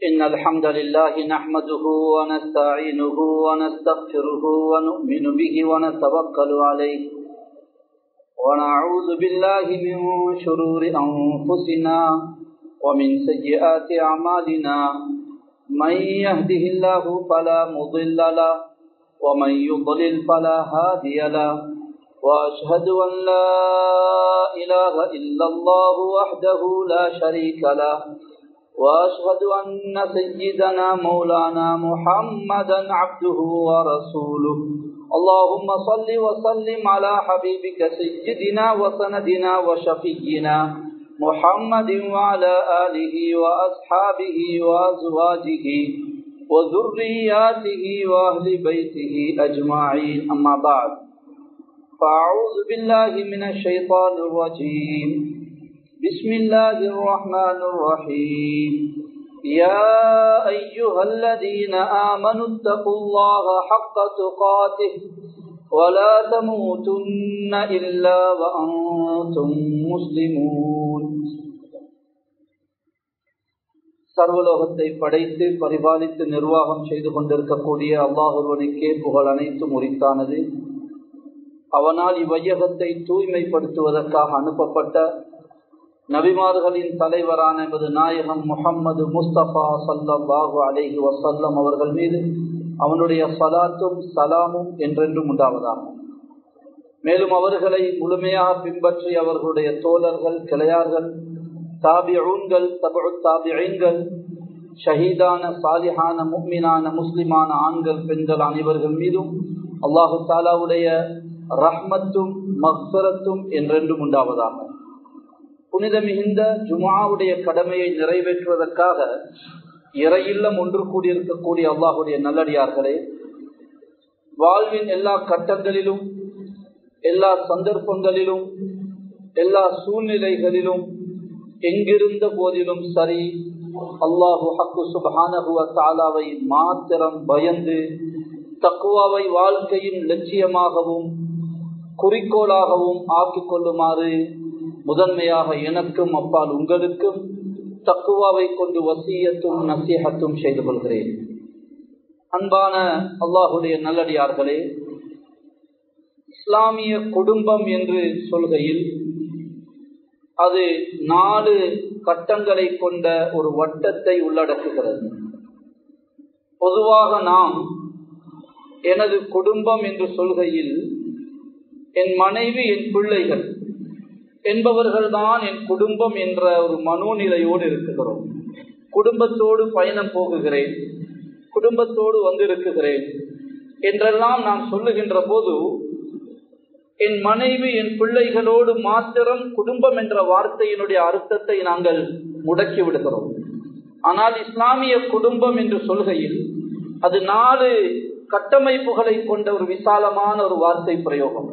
إن الحمد لله نحمده ونستعينه ونستغفره ونؤمن به ونتوكل عليه ونعوذ بالله من شرور أنفسنا ومن سيئات أعمالنا من يهده الله فلا مضل له ومن يضلل فلا هادي له وأشهد أن لا إله إلا الله وحده لا شريك له وأشهد أن سيدنا مولانا محمدا عبده ورسوله اللهم صل وسلم على حبيبك سيدنا وسندنا وشفينا محمد وعلى آله وأصحابه وأزواجه وذرياته وأهل بيته أجمعين أما بعد فأعوذ بالله من الشيطان الرجيم بسم الله الرحمن الرحيم يا أيها الذين آمنوا اتقوا الله حق تقاته ولا تموتن إلا وأنتم مسلمون சர்வலோகத்தை படைத்து பரிபாலித்து நிர்வாகம் செய்து கொண்டிருக்கக்கூடிய அல்லாஹ் ஒருவனுக்கே புகழ் அனைத்தும் உரித்தானது. அவனால் இவ்வையகத்தை தூய்மைப்படுத்துவதற்காக அனுப்பப்பட்ட நபிமார்களின் தலைவரான எமது நாயகம் முஹம்மது முஸ்தபா ஸல்லல்லாஹு அலைஹி வஸல்லம் அவர்கள் மீது அவனுடைய ஸலாத்தும் சலாமும் என்றென்றும் உண்டாவதாக. மேலும் அவர்களை முழுமையாக பின்பற்றி அவர்களுடைய தோழர்கள், கிளையார்கள், தாபிஊன்கள், தபஉ தாபிஈன்கள், ஷஹீதான சாலிஹான முஃமினான முஸ்லிமான ஆண்கள் பெண்கள் அனைவர்கள் மீதும் அல்லாஹு தஆலாவுடைய ரஹ்மத்தும் மக்ஃபிரத்தும் என்றென்றும் உண்டாவதாக. புனித மிகுந்த ஜும்ஆவுடைய கடமையை நிறைவேற்றுவதற்காக இறையில்லம் ஒன்று கூடியிருக்கக்கூடிய அல்லாஹுடைய நல்லடியார்களே, வாழ்வின் எல்லா கட்டங்களிலும், எல்லா சந்தர்ப்பங்களிலும், எல்லா சூழ்நிலைகளிலும், எங்கிருந்த போதிலும் சரி, அல்லாஹு ஹக்கு சுப்ஹானஹு வ தஆலாவை மாத்திரம் பயந்து தக்வாவை வாழ்க்கையின் லட்சியமாகவும் குறிக்கோளாகவும் ஆக்கிக் கொள்ளுமாறு முதன்மையாக எனக்கும் அப்பால் உங்களுக்கும் தக்குவாவை கொண்டு வசியத்தும் நசீஹத்தும் செய்து கொள்கிறேன். அன்பான அல்லாஹுடைய நல்லடியார்களே, இஸ்லாமிய குடும்பம் என்று சொல்கையில் அது 4 கட்டங்களை கொண்ட ஒரு வட்டத்தை உள்ளடக்குகிறது. பொதுவாக நாம் எனது குடும்பம் என்று சொல்கையில் என் மனைவி, என் பிள்ளைகள் என்பவர்கள்தான் என் குடும்பம் என்ற ஒரு மனோநிலையோடு இருக்குகிறோம். குடும்பத்தோடு பயணம் போகுகிறேன், குடும்பத்தோடு வந்திருக்குகிறேன் என்றெல்லாம் நாம் சொல்லுகின்ற போது என் மனைவி, என் பிள்ளைகளோடு மாத்திரம் குடும்பம் என்ற வார்த்தையினுடைய அர்த்தத்தை நாங்கள் முடக்கி விடுகிறோம். ஆனால் இஸ்லாமிய குடும்பம் என்று சொல்கையில் அது 4 கட்டமைப்புகளை கொண்ட ஒரு விசாலமான ஒரு வார்த்தை பிரயோகம்.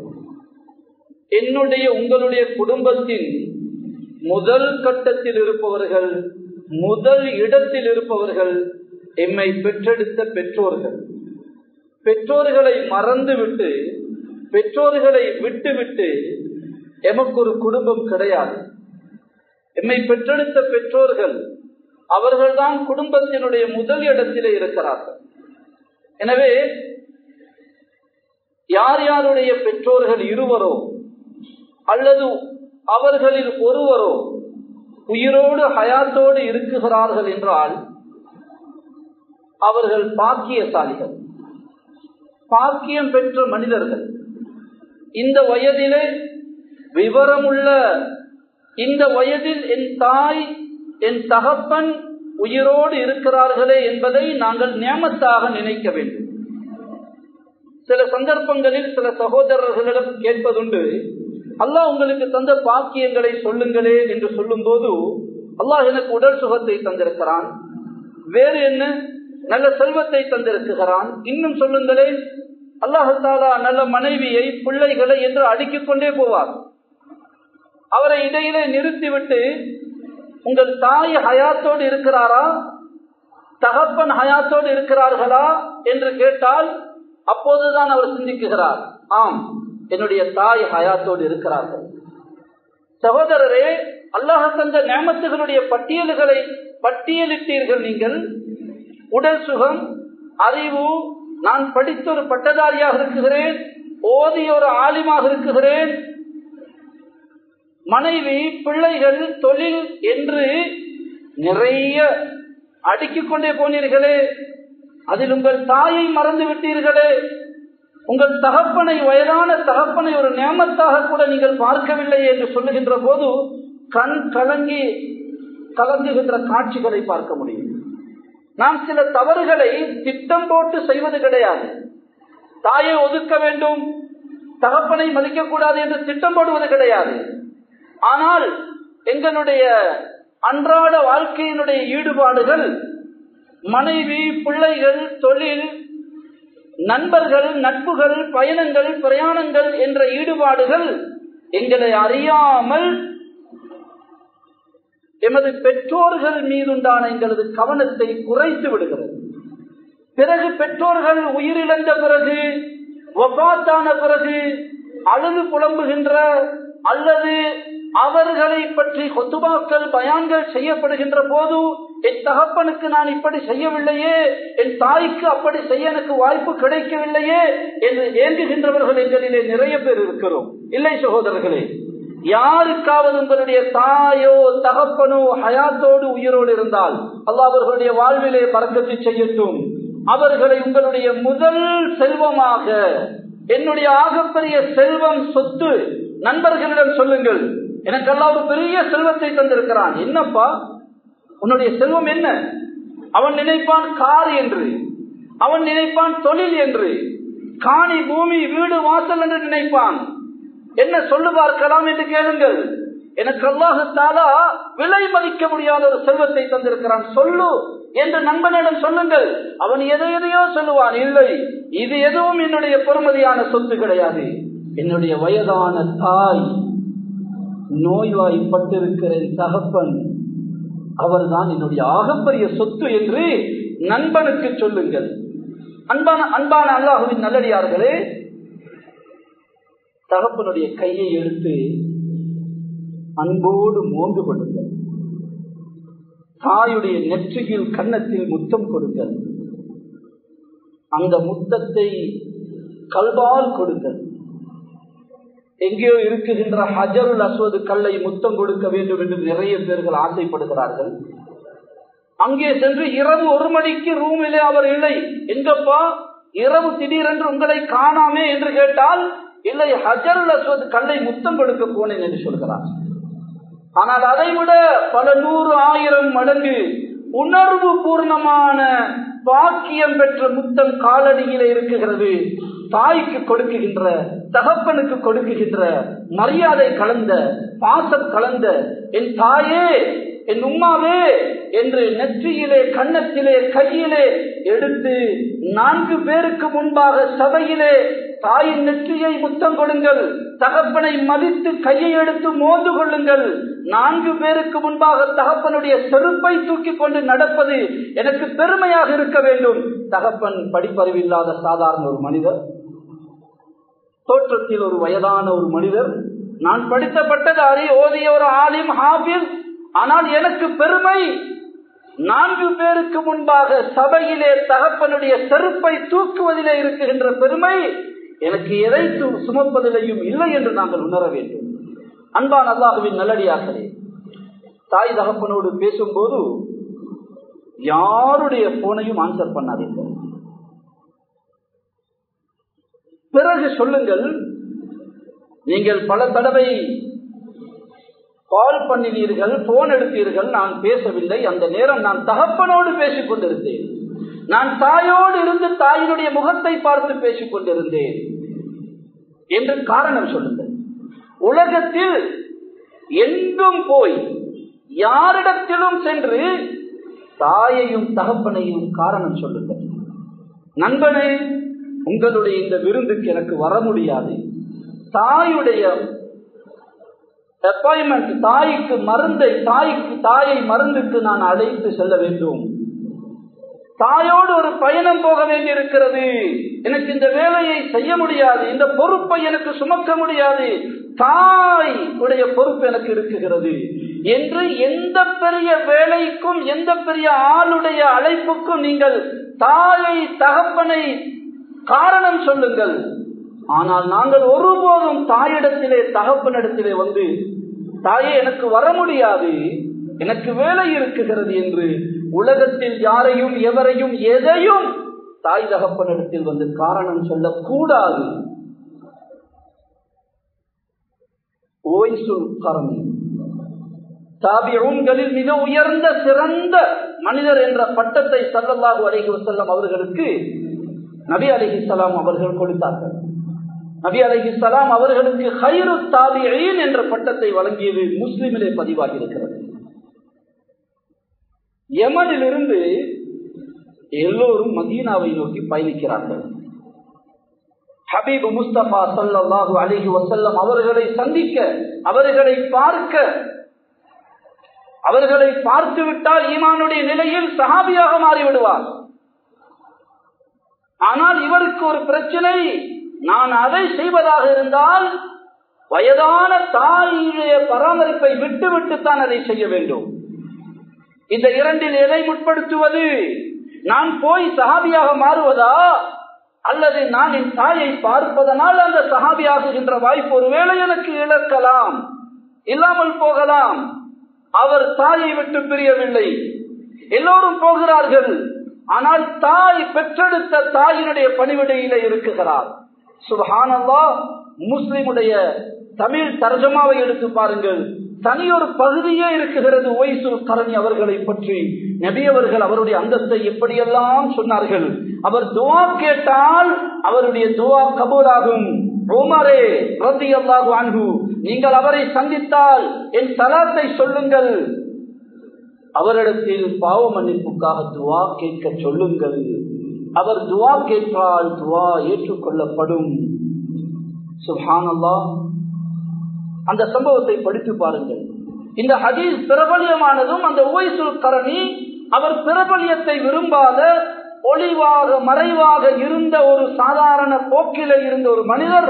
என்னுடைய உங்களுடைய குடும்பத்தின் முதல் கட்டத்தில் இருப்பவர்கள், முதல் இடத்தில் இருப்பவர்கள் எம்மை பெற்றெடுத்த பெற்றோர்கள். பெற்றோர்களை மறந்துவிட்டு, பெற்றோர்களை விட்டுவிட்டு எமக்கு ஒரு குடும்பம் கிடையாது. எம்மை பெற்றெடுத்த பெற்றோர்கள் அவர்கள்தான் குடும்பத்தினுடைய முதல் இடத்திலே இருக்கிறார்கள். எனவே யார் யாருடைய பெற்றோர்கள் இருவரோ அல்லது அவர்களில் ஒருவரோ உயிரோடு ஹயாத்தோடு இருக்குகிறார்கள் என்றால் அவர்கள் பாக்கியசாலிகள், பாக்கியம் பெற்ற மனிதர்கள். இந்த வயதிலே விவரமுள்ள இந்த வயதில் என் தாய், என் தகப்பன் உயிரோடு இருக்கிறார்களே என்பதை நாங்கள் நியமத்தாக நினைக்க வேண்டும். சில சந்தர்ப்பங்களில் சில சகோதரர்களிடம் கேட்பதுண்டு, அல்லாஹ் உங்களுக்கு தந்த பாக்கியங்களை சொல்லுங்களே என்று சொல்லும் போது, அல்லாஹ் எனக்கு உடல் சுகத்தை தந்திருக்கிறான், வேறு என்ன நல்ல செல்வத்தை தந்திருக்கிறான், இன்னும் சொல்லுங்களே, அல்லாஹ் தஆலா நல்ல மனைவியை, பிள்ளைகளை என்று அடுக்கிக் கொண்டே போவார். அவரை இடையிலே நிறுத்திவிட்டு உங்கள் தாய் ஹயாத்தோடு இருக்கிறாரா, தகப்பன் ஹயாத்தோடு இருக்கிறார்களா என்று கேட்டால் அப்போதுதான் அவர் சிந்திக்குகிறார், ஆம் என்னுடைய தாய் ஹயாத்தோடு இருக்கிறார்கள். சகோதரரே, அல்லாஹ் தந்த நியமத்துகளுடைய பட்டியல்களை பட்டியலிட்டீர்கள். நீங்கள் உடல் சுகம், அறிவு, நான் படித்த ஒரு பட்டதாரியாக இருக்கிறேன், ஓதிய ஒரு ஆலிமாக இருக்கிறேன், மனைவி, பிள்ளைகள், தொழில் என்று நிறைய அடுக்கிக் கொண்டே போனீர்களே. அதில் உங்கள் தாயை மறந்து விட்டீர்களே. உங்கள் தகப்பனை, வயதான தகப்பனை ஒரு நியமத்தாக கூட நீங்கள் பார்க்கவில்லை என்று சொல்லுகின்ற போது கண் கலங்குகின்ற காட்சிகளை பார்க்க முடியும். நாம் சில தவறுகளை திட்டம் போட்டு செய்வது கிடையாது. தாயை ஒதுக்க வேண்டும், தகப்பனை மதிக்கக்கூடாது என்று திட்டம் போடுவது கிடையாது. ஆனால் எங்களுடைய அன்றாட வாழ்க்கையினுடைய ஈடுபாடுகள், மனைவி, பிள்ளைகள், தொழில், நண்பர்கள், நட்புகள், பயணங்கள், பிரயாணங்கள் என்ற ஈடுபாடுகள் எங்களை அறியாமல் எமது பெற்றோர்கள் மீதுண்டான எங்களது கவனத்தை குறைத்து விடுகிறது. பிறகு பெற்றோர்கள் உயிரிழந்த பிறகு, வஃபாத்தான பிறகு அழுது புலம்புகின்ற, அல்லது அவர்களை பற்றி கொத்துபாக்கள், பயான்கள் செய்யப்படுகின்ற போது என் தகப்பனுக்கு நான் இப்படி செய்யவில்லையே, என் தாய்க்கு அப்படி செய்ய எனக்கு வாய்ப்பு கிடைக்கவில்லையே என்று ஏங்குகின்றவர்கள் எங்களிலே நிறைய பேர் இருக்கிறோம். இல்லை சகோதரர்களே, யாருக்காவது உங்களுடைய தாயோ தகப்பனோ ஹயாத்தோடு உயிரோடு இருந்தால் அல்லாஹ் அவர்களுடைய வாழ்விலே பரக்கத்து செய்யட்டும். அவர்களை உங்களுடைய முதல் செல்வமாக, என்னுடைய ஆகப்பெரிய செல்வம், சொத்து, நண்பர்களிடம் சொல்லுங்கள், எனக்கு அல்லாஹ் ஒரு பெரிய செல்வத்தை தந்திருக்கிறான். என்னப்பா உன்னுடைய செல்வம் என்ன? அவன் நினைப்பான் கார் என்று, அவன் நினைப்பான் தொழில் என்று, காணி, பூமி, வீடு, வாசல் என்று நினைப்பான். என்ன சொல்லு பார்க்கலாம் என்று கேளுங்கள். எனக்கு அல்லாஹ் தஆலா விலை மதிக்க முடியாத ஒரு செல்வத்தை தந்திருக்கிறான், சொல்லு என்று நண்பனிடம் சொல்லுங்கள். அவன் எதையோ சொல்லுவான். இல்லை, இது எதுவும் என்னுடைய பெருமதியான சொத்து கிடையாது. என்னுடைய வயதான தாய், நோய்வாய்ப்பட்டிருக்கிற தகப்பன், அவர்தான் என்னுடைய ஆகப்பெரிய சொத்து என்று நண்பனுக்கு சொல்லுங்கள். அன்பான அல்லாஹ்வின் நல்லடியார்களே, தகப்பனுடைய கையை எடுத்து அன்போடு மோந்து கொடுங்கள். தாயுடைய நெற்றியில், கன்னத்தில் முத்தம் கொடுங்கள். அந்த முத்தத்தை கல்பால் கொடுங்கள். எங்கேயோ இருக்குகின்ற ஹஜருல் அஸ்வது கல்லை முத்தம் கொடுக்க வேண்டும் என்று நிறைய பேர்கள் ஆசைப்படுகிறார்கள். அங்கே சென்று இரவு 1 மணிக்கு ரூமிலே அவர் இல்லை. எங்கப்பா இரவு திடீரென்று உங்களை காணாமே என்று கேட்டால், இல்லை, ஹஜருல் அஸ்வது கல்லை முத்தம் கொடுக்க போனேன் என்று சொல்கிறார். ஆனால் அதைவிட பல 100,000 மடங்கு உணர்வு பூர்ணமான பாக்கியம் பெற்ற முத்தம் காலடியிலே இருக்குகிறது. தாய்க்கு கொடுக்குகின்ற, தகப்பனுக்கு கொடுக்குகின்ற மரியாதை கலந்த, பாசம் கலந்த, என் தாயே, என் உம்மாவே என்று நெற்றியிலே, கன்னத்திலே, கையிலே எடுத்து 4 பேருக்கு முன்பாக சபையிலே தாயின் நெற்றியை முத்தம் கொடுங்கள். தகப்பனை மதித்து கையை எடுத்து மோந்து கொள்ளுங்கள். 4 பேருக்கு முன்பாக தகப்பனுடைய செருப்பை தூக்கி கொண்டு நடப்பது எனக்கு பெருமையாக இருக்க வேண்டும். தகப்பன் படிப்பறிவில்லாத சாதாரண ஒரு மனிதர், தோற்றத்தில் ஒரு வயதான ஒரு மனிதர், நான் படித்த பட்டதாரி, ஓதிய ஒரு ஆலிம், ஹாஃபிஸ். ஆனால் எனக்கு பெருமை, 4 பேருக்கு முன்பாக சபையிலே தகப்பனுடைய செருப்பை தூக்குவதிலே இருக்குகின்ற பெருமை எனக்கு எதை சுமப்பதிலையும் இல்லை என்று நாங்கள் உணர வேண்டும். அன்பான அல்லாஹ்வின் நல்லடியார்களே, தாய் தகப்பனோடு பேசும்போது யாருடைய போனையும் ஆன்சர் பண்ணாதீர்கள். பிறகு சொல்லுங்கள், நீங்கள் பல தடவை கால் பண்ணினீர்கள், போன் எடுத்தீர்கள், நான் பேசவில்லை. அந்த நேரம் நான் தகப்பனோடு பேசிக் கொண்டிருந்தேன். நான் தாயோடு இருந்து தாயினுடைய முகத்தை பார்த்து பேசிக் கொண்டிருந்தேன் என்று காரணம் சொல்லுங்கள். உலகத்தில் எங்கும் போய் யாரிடத்திலும் சென்று தாயையும் தகப்பனையும் காரணம் சொல்லுங்கள். நண்பனே, உங்களுடைய இந்த விருந்துக்கு எனக்கு வர முடியாது. தாயுடைய அப்பாயின்மெண்ட், தாய்க்கு மருந்தை, தாயை மருந்துக்கு நான் அழைத்து செல்ல வேண்டும். தாயோடு ஒரு பயணம் போக வேண்டியிருக்கிறது. எனக்கு இந்த வேலையை செய்ய முடியாது, இந்த பொறுப்பை எனக்கு சுமக்க முடியாது. தாய் உடைய பொறுப்பு எனக்கு இருக்குகிறது. என்று எந்த பெரிய வேலைக்கும் எந்த பெரிய ஆளுடைய அழைப்புக்கும் நீங்கள் தாயை தகப்பனை காரணம் சொல்லுங்கள். ஆனால் நாங்கள் ஒருபோதும் தாயிடத்திலே தகப்பனிடத்திலே வந்து தாயே எனக்கு வர முடியாது, எனக்கு வேலை இருக்குகிறது என்று உலகத்தில் யாரையும் எவரையும் எதையும் தாய் தகப்பனிடத்தில் வந்து காரணம் சொல்லக்கூடாது. தாபிஊன்களில் மிக உயர்ந்த சிறந்த மனிதர் என்ற பட்டத்தை ஸல்லல்லாஹு அலைஹி வஸல்லம் அவர்களுக்கு நபி அலைஹிஸ்ஸலாம் அவர்கள் கொடுத்தார்கள். நபி அலைஹிஸ்ஸலாம் அவர்களுக்கு கைரு தாபிஈன் என்ற பட்டத்தை வழங்கியது முஸ்லிமிலே பதிவாகி இருக்கிறது. யமனிலிருந்து எல்லோரும் மதீனாவை நோக்கி பயணிக்கிறார்கள். ஹபீப் முஸ்தபா ஸல்லல்லாஹு அலைஹி வஸல்லம் அவர்களை சந்திக்க, அவர்களை பார்க்க, அவர்களை பார்த்து விட்டால் ஈமானுடைய நிலையில் சஹாபியாக மாறிவிடுவார். ஆனால் இவருக்கு ஒரு பிரச்சனை, நான் அதை செய்வதாக இருந்தால் வயதான தாயுடைய பராமரிப்பை விட்டுவிட்டுத்தான் அதை செய்ய வேண்டும். இந்த இரண்டில் எதை முற்படுத்துவது? நான் போய் சஹாபியாக மாறுவதா, அல்லது நான் என் தாயை பார்ப்பதனால் அந்த சஹாபியாகுகின்ற வாய்ப்பு ஒருவேளை எனக்கு இழக்கலாம், இல்லாமல் போகலாம். அவர் தாயை விட்டு பிரியவில்லை, எல்லோரும் போகிறார்கள். ஆனால் தாய் பெற்றெடுத்த தாயினுடைய பணிவிடையிலே இருக்குகிறார். சுப்ஹானல்லாஹ். முஸ்லிமுடைய தமிழ் தர்ஜமாவை எடுத்து பாருங்கள், தனியொரு பகுதியே இருக்குகிறது உவைசுல் கர்னி அவர்களை பற்றி. நபி அவர்கள் அவருடைய அந்தஸ்தை எப்படியெல்லாம் சொன்னார்கள். அவர் துஆ கேட்டால் அவருடைய துஆ கபூலாகும். உமரே ரலியல்லாஹு அன்ஹு, நீங்கள் அவரை சந்தித்தால் என் சலாத்தை சொல்லுங்கள், அவரிடத்தில் பாவ மன்னிப்புக்காக துஆ கேட்க சொல்லுங்கள். அவர் துஆ கேட்டால் துஆ ஏற்றுக்கொள்ளப்படும். சுப்ஹானல்லாஹ். அந்த சம்பவத்தை படித்து பாருங்கள். இந்த ஹதீஸ் பிரபலியமானதும் அந்த உவைசுல் கர்னி அவர் பிரபலியத்தை விரும்பாத, ஒளிவாக மறைவாக இருந்த ஒரு சாதாரண போக்கிலே இருந்த ஒரு மனிதர்.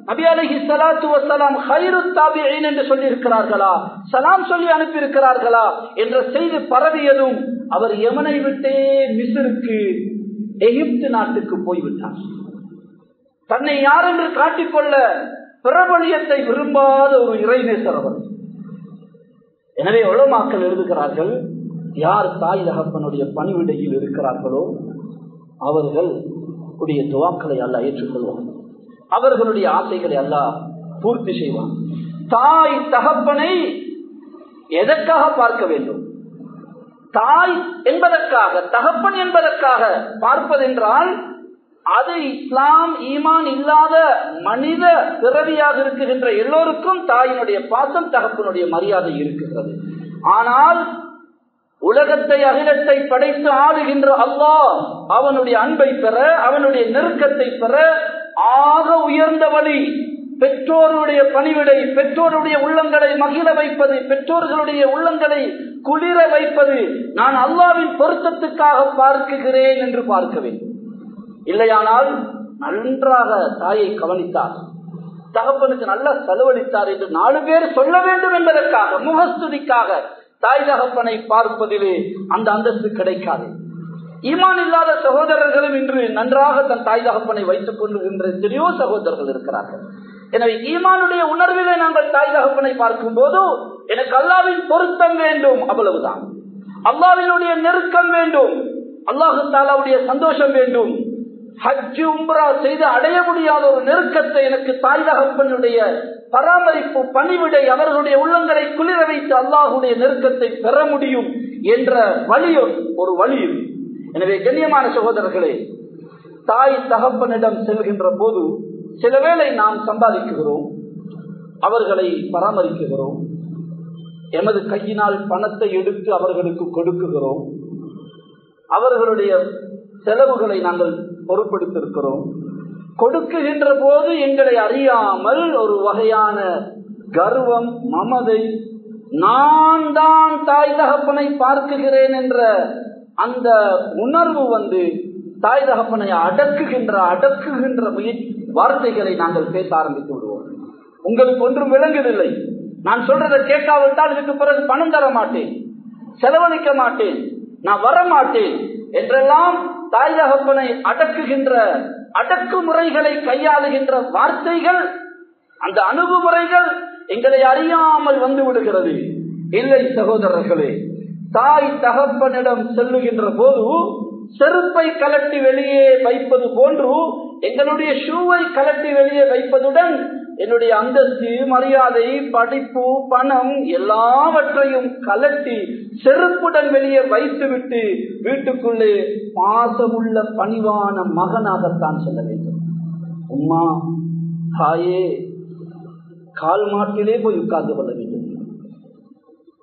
நபி அலைஹிஸ்ஸலாத்து வஸ்ஸலாம் கைரு தாபிஈன் என்று சொல்லி இருக்கிறார்களா, சலாம் சொல்லி அனுப்பி இருக்கிறார்களா என்ற செய்தி பரவியதும் அவர் யமனை விட்டே மிஸ்ருக்கு, எகிப்து நாட்டுக்கு போய்விட்டார். தன்னை யார் என்று காட்டிக்கொள்ள பிரபலியத்தை விரும்பாத ஒரு இறைநேசர் அவர். எனவே உலமாக்கள் எழுதுகிறார்கள், யார் தாய் தகப்பனுடைய பணிவிடையில் இருக்கிறார்களோ அவர்கள் உடைய துவாக்களை அல்லாஹ் ஏற்றுக்கொள்வார், அவர்களுடைய ஆசைகளை அல்லாஹ் பூர்த்தி செய்வார். தாய் தகப்பனை எதற்காக பார்க்க வேண்டும்? தாய் என்பதற்காக, தகப்பன் என்பதற்காக பார்ப்பதென்றால் அது இஸ்லாம் ஈமான் இல்லாத மனித பிறவியாக இருக்குகின்ற எல்லோருக்கும் தாயினுடைய பாசம், தகப்பனுடைய மரியாதை இருக்குகிறது. ஆனால் உலகத்தை அகிலத்தை படைத்து ஆளுகின்ற அல்லாஹ் அவனுடைய அன்பை பெற, அவனுடைய நெருக்கத்தை பெற ஆக உயர்ந்த வழி பெற்றோருடைய பணிவிடை, பெற்றோருடைய உள்ளங்களை மகிழ வைப்பது, பெற்றோர்களுடைய உள்ளங்களை குளிர வைப்பது. நான் அல்லாஹ்வின் பொருத்தத்துக்காக பார்க்கிறேன் என்று பார்க்க வேண்டும். இல்லையானால் நன்றாக தாயை கவனித்தார், தகப்பனுக்கு நல்லா செலவழித்தார் என்று 4 பேர் சொல்ல வேண்டும் என்பதற்காக, முகஸ்துதிக்காக தாய் தகப்பனை பார்ப்பதிலே அந்த அந்தஸ்து கிடைக்காது. ஈமான் இல்லாத சகோதரர்களும் இன்று நன்றாக தன் தாய் தகப்பனை வைத்துக் கொள்கின்ற எத்தனையோ சகோதரர்கள் இருக்கிறார்கள். எனவே ஈமானுடைய உணர்விலே நாங்கள் தாய் தகப்பனை பார்க்கும் போது எனக்கு அல்லாஹ்வின் பொருத்தம் வேண்டும், அவ்வளவுதான். அல்லாஹ்வினுடைய நெருக்கம் வேண்டும், அல்லாஹ் தஆலாவுடைய சந்தோஷம் வேண்டும். ஹஜ் உம்ரா செய்து அடைய முடியாத ஒரு நெருக்கத்தை எனக்கு தாய் தகப்பனுடைய பராமரிப்பு, பணிவிடை, அவர்களுடைய உள்ளங்களை குளிர வைத்து அல்லாஹுடைய நெருக்கத்தை பெற முடியும் என்ற வழி ஒரு வழி. எனவே கண்ணியமான சகோதரர்களே, தாய் தகப்பனிடம் செல்கின்ற போது சில வேளை நாம் சம்பாதிக்குகிறோம், அவர்களை பராமரிக்குகிறோம், எமது கையினால் பணத்தை எடுத்து அவர்களுக்கு கொடுக்குகிறோம், அவர்களுடைய செலவுகளை நாங்கள் பொறுப்படுத்திருக்கிறோம். கொடுக்குகின்ற போது எங்களை அறியாமல் ஒரு வகையான கர்வம், மமதை, நான் தான் தாய் தகப்பனை பார்க்குகிறேன் என்ற அந்த உணர்வு வந்து தாய் தகப்பனை அடக்குகின்ற வார்த்தைகளை நாங்கள் பேச ஆரம்பித்து விடுவோம். உங்களுக்கு ஒன்றும் விளங்குவதில்லை, நான் சொல்றதை கேட்காவிட்டால் இதுக்கு பிறகு பணம் தர மாட்டேன், செலவழிக்க மாட்டேன், நான் வர மாட்டேன் என்றெல்லாம் தாய் தகப்பனை அடக்குகின்ற அடக்குமுறைகளை கையாளுகின்ற வார்த்தைகள், அந்த அணுகுமுறைகள் எங்களை அறியாமல் வந்து விடுகிறது. இல்லை சகோதரர்களே, தாய் தகப்பனிடம் செல்லுகின்ற போது செருப்பை கலட்டி வெளியே வைப்பது போன்று எங்களுடைய ஷூவை கலட்டி வெளியே வைப்பதுடன் என்னுடைய அந்தஸ்து, மரியாதை, படிப்பு, பணம் எல்லாவற்றையும் கலட்டி செருப்புடன் வெளியே வைத்துவிட்டு வீட்டுக்குள்ளே பாசமுள்ள பணிவான மகனாகத்தான் செல்ல வேண்டும். உம்மா தாயே, கால் மாட்டிலே போய் உட்கார்ந்து கொள்ள வேண்டும்.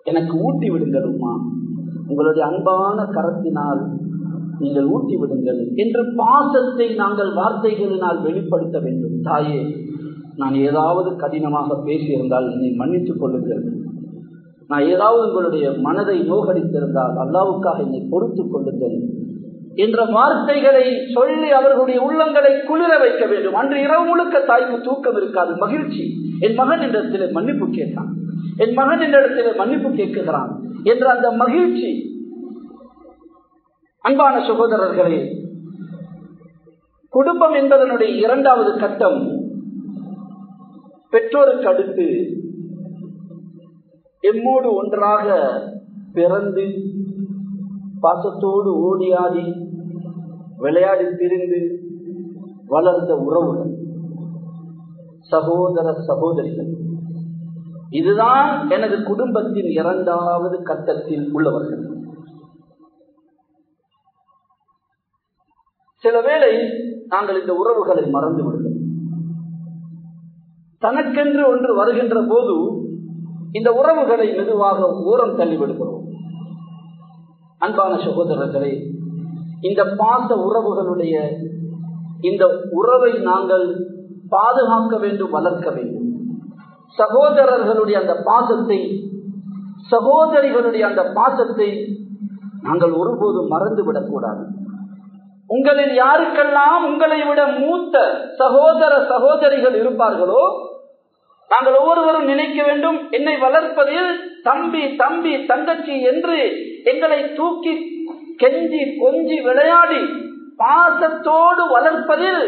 எனக்கு ஊட்டி விடுங்கள் உம்மா, உங்களுடைய அன்பான கரத்தினால் நீங்கள் ஊட்டி விடுங்கள் என்று பாசத்தை நாங்கள் வார்த்தைகளினால் வெளிப்படுத்த வேண்டும். தாயே, நான் ஏதாவது கடினமாக பேசியிருந்தால் என்னை மன்னித்துக் கொள்ளுங்கள், நான் ஏதாவது உங்களுடைய மனதை நோகடித்திருந்தால் அல்லாஹ்வுக்காக என்னை பொறுத்துக் கொள்ளுங்கள் என்ற வார்த்தைகளை சொல்லி அவர்களுடைய உள்ளங்களை குளிர வைக்க வேண்டும். அன்று இரவு முழுக்க தாய்க்கு தூக்கம் இருக்காது, மகிழ்ச்சி. என் மகன் என்ற இடத்திலே மன்னிப்பு கேட்டான், என் மகன் என்ற இடத்திலே மன்னிப்பு கேட்கிறான் என்ற அந்த மகிழ்ச்சி. அன்பான சகோதரர்களே, குடும்பம் என்பதனுடைய இரண்டாவது கட்டம் பெற்றோருக்கு அடுத்து எம்மோடு ஒன்றாக பிறந்து பாசத்தோடு ஓடியாடி விளையாடி திரிந்து வளர்ந்த உறவுகள், சகோதர சகோதரிகள். இதுதான் எனது குடும்பத்தின் இரண்டாவது கட்டத்தில் உள்ளவர்கள். சில வேளை நாங்கள் இந்த உறவுகளை மறந்து விடுகிறோம். தனக்கென்று ஒன்று வருகின்ற போது இந்த உறவுகளை மெதுவாக ஓரம் தள்ளிவிடுகிறோம். அன்பான சகோதரர்களே, இந்த பாச உறவுகளுடைய இந்த உறவை நாங்கள் பாதுகாக்க வேண்டும், வளர்க்க வேண்டும். சகோதரர்களுடைய அந்த பாசத்தை, சகோதரிகளுடைய அந்த பாசத்தை நாங்கள் ஒருபோதும் மறந்துவிடக்கூடாது. உங்களில் யாருக்கெல்லாம் உங்களை விட மூத்த சகோதர சகோதரிகள் இருப்பார்களோ, நாங்கள் ஒவ்வொருவரும் நினைக்க வேண்டும், என்னை வளர்ப்பதில் தம்பி தம்பி தங்கச்சி என்று எங்களை தூக்கி கெஞ்சி கொஞ்சி விளையாடி பாசத்தோடு வளர்ப்பதில்